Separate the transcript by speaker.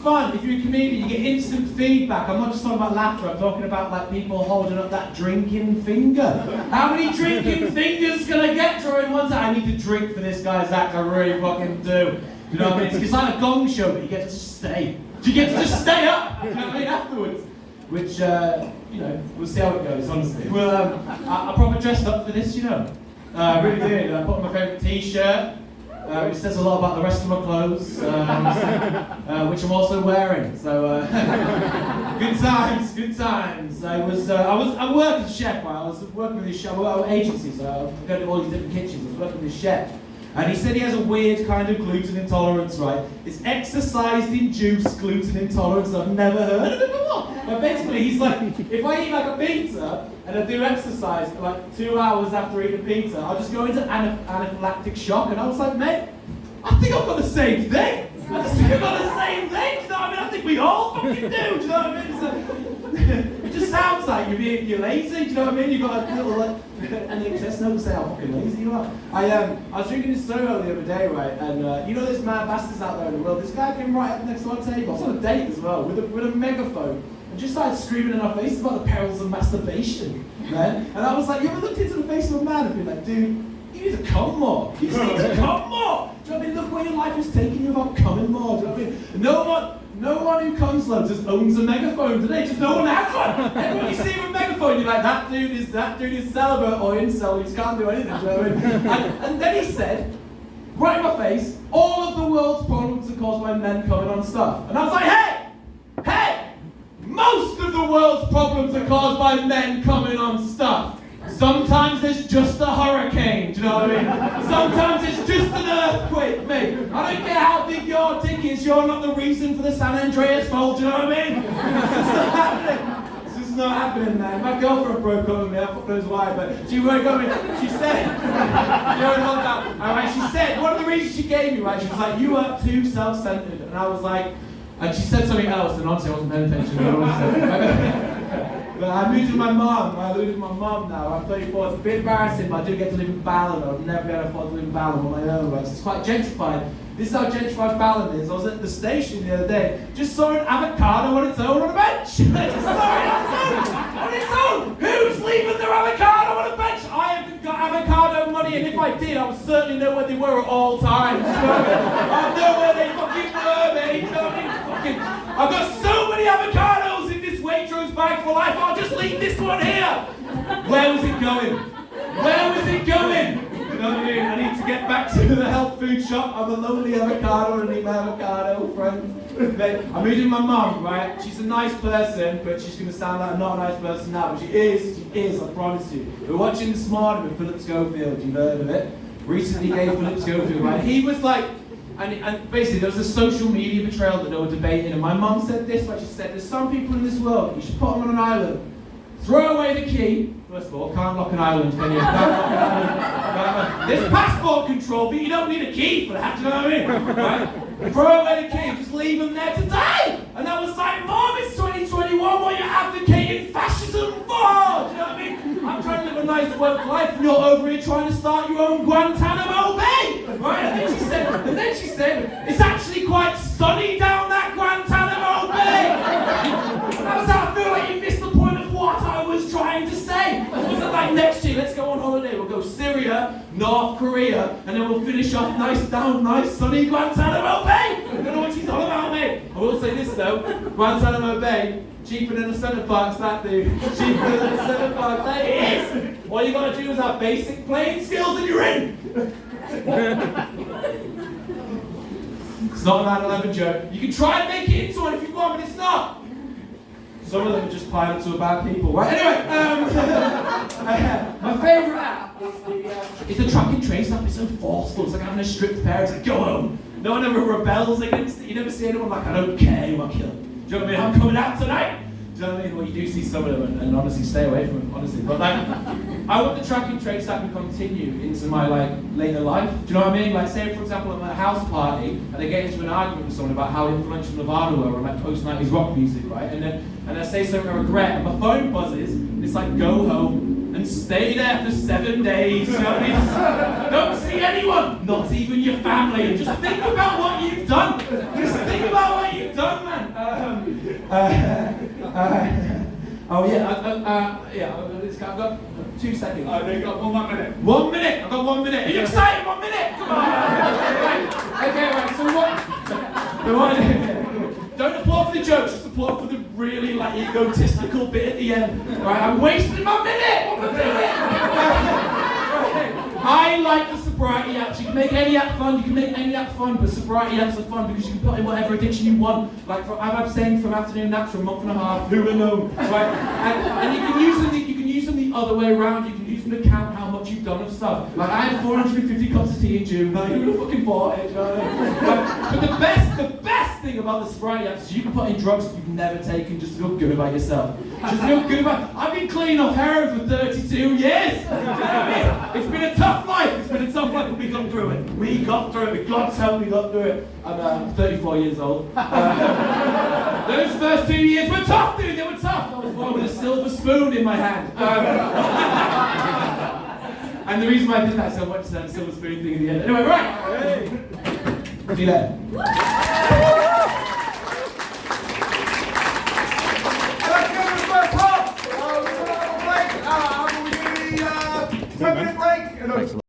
Speaker 1: fun. If you're a comedian, you get instant feedback. I'm not just talking about laughter, I'm talking about like people holding up that drinking finger. How many drinking fingers can I get during one time? I need to drink for this guy's act, I really fucking do. You know what I mean? It's like a Gong Show, but you get to just stay. You get to just stay up, you know what I mean, afterwards. Which, you know, we'll see how it goes, honestly. Well, I proper dressed up for this, you know. I really did. I put on my favourite t-shirt, which says a lot about the rest of my clothes, which I'm also wearing. So, good times, good times. I work as a chef, right? I was working with this chef, agency, so I go to all these different kitchens. I was working with this chef. And he said he has a weird kind of gluten intolerance, right? It's exercise-induced gluten intolerance. I've never heard of it before. But basically, he's like, if I eat like a pizza and I do exercise for like 2 hours after eating pizza, I'll just go into anaphylactic shock. And I was like, mate, I think I've got the same thing. I just think I've got the same thing. Do you know what I mean? I think we all fucking do. Do you know what I mean? It just sounds like you're lazy. Do you know what I mean? You've got a little like NHS note to say how fucking lazy you are. I was drinking this Soho the other day, right? And you know there's mad bastards out there in the world. This guy came right up next to our table. I was on a date as well with a megaphone. And just started screaming in our faces about the perils of masturbation, man. And I was like, you ever looked into the face of a man and been like, dude, you need to come more. You just need to come more. Do you know what I mean? Look where your life is taking you about coming more. Do you know what I mean? No one who comes low just owns a megaphone today. Just no one has one. Everyone you see with a megaphone, you're like, that dude is celibate or incel. He just can't do anything. Do you know what I mean? And then he said, right in my face, all of the world's problems are caused by men coming on stuff. And I was like, hey, most of the world's problems are caused by men coming on stuff. Sometimes there's just a hurricane, do you know what I mean? Sometimes it's just an earthquake, mate. I don't care how big your dick is, you're not the reason for the San Andreas fault, do you know what I mean? It's just not happening. It's just not happening, man. My girlfriend broke up with me, I fuck knows why, but she broke up with me. She said, you're in lockdown. Alright, she said, one of the reasons she gave me, right, she was like, you are too self-centered. And I was like, and she said something else, and honestly I wasn't paying attention to what she said. But I moved with my mum. I live with my mum now. I'm 34. It's a bit embarrassing, but I do get to live in Ballon. I've never been able to afford to live in Ballon on my own. Right? So it's quite gentrified. This is how gentrified Ballon is. I was at the station the other day, just saw an avocado on its own on a bench. Just saw it on its own. Who's leaving their avocado on a bench? I haven't got avocado money, and if I did, I would certainly know where they were at all times. You know what I mean? I know where they fucking were, mate. You know what I mean? I've got so many avocados in this Waitrose bag for life. I'll just leave this one here. Where was it going? Where was it going? You know what I mean? I need to get back to the health food shop. I'm a lonely avocado and I need my avocado friend. I'm meeting my mum, right? She's a nice person, but she's going to sound like I'm not a nice person now. But she is, I promise you. We're watching This Morning with Philip Schofield. You've heard of it? Recently gave Philip Schofield, right? He was like, and basically there was a social media betrayal that they were debating, and my mum said this, like she said, there's some people in this world, you should put them on an island, throw away the key. First of all, can't lock an island, can you? Can't lock an island. There's passport control, but you don't need a key for that, do you know what I mean? Right? Throw away the key, just leave them there to die. And I was like, Mom, it's 2021, what are you advocating fascism for? Do you know what I mean? I'm trying to live a nice work life, and you're over here trying to start your own Guantanamo Bay, right? And then she said, it's actually quite sunny down that Guantanamo Bay. That's how I feel like you missed the point of what I was trying to say. Wasn't like next year, let's go on holiday. We'll go Syria, North Korea, and then we'll finish off nice sunny Guantanamo Bay. I don't know what she's on about, mate. I will say this though, Guantanamo Bay, cheaper than the Centre Parks, that dude. Cheaper than the Centre Parks, that is. All you gotta do is have basic playing skills and you're in. It's not a 9/11 joke. You can try and make it into one if you want, but it's not. Some of them are just pilots who are bad people. Right, anyway, my favourite app is the Track and Trace app. It's so forceful. It's like having a strict pair. It's like, go home. No one ever rebels against it. You never see anyone like, I don't care who I kill. Do you know what I mean? I'm coming out tonight. Do you know what I mean? Well, you do see some of them, and honestly, stay away from them, honestly. But like, I want the Track and Trace app to continue into my like later life. Do you know what I mean? Like, say for example, I'm at a house party, and I get into an argument with someone about how influential Nirvana were, or like post-90s rock music, right? And I say something I regret, and my phone buzzes, and it's like, go home and stay there for 7 days. You know what I mean? Don't see anyone, not even your family, and just think about what you've done. Just think about what you've it done, man. Oh yeah, this guy. I've got 2 seconds.
Speaker 2: They've got 1 more minute.
Speaker 1: 1 minute. I've got 1 minute. Are you excited? 1 minute. Come on. Right. So what? Don't applaud for the jokes. Just applaud for the really like egotistical bit at the end. Right. I'm wasting my minute. What am I doing? I like the sobriety apps. You can make any app fun. You can make any app fun, but sobriety apps are fun because you can put in whatever addiction you want. Like I've abstained from afternoon naps for a month and a half. Who would know? Right? And you can use them. You can use them the other way around. You can use them to count how much you've done of stuff. Like I had 450 cups of tea in June. Like who would have fucking bought it? You know what I mean? But the best thing about the sobriety apps is you can put in drugs that you've never taken just to feel good about yourself. Just feel good about. I've been clean off heroin for 32 years. You know what I mean? It's been a tough life. It's been a tough life, but we got through it. We got through it. God's help, we got through it. I'm 34 years old. Those first 2 years were tough, dude. They were tough. I was born with a silver spoon in my hand. And the reason why I did that is I wanted to have a silver spoon thing at the end. Anyway, right. See you later.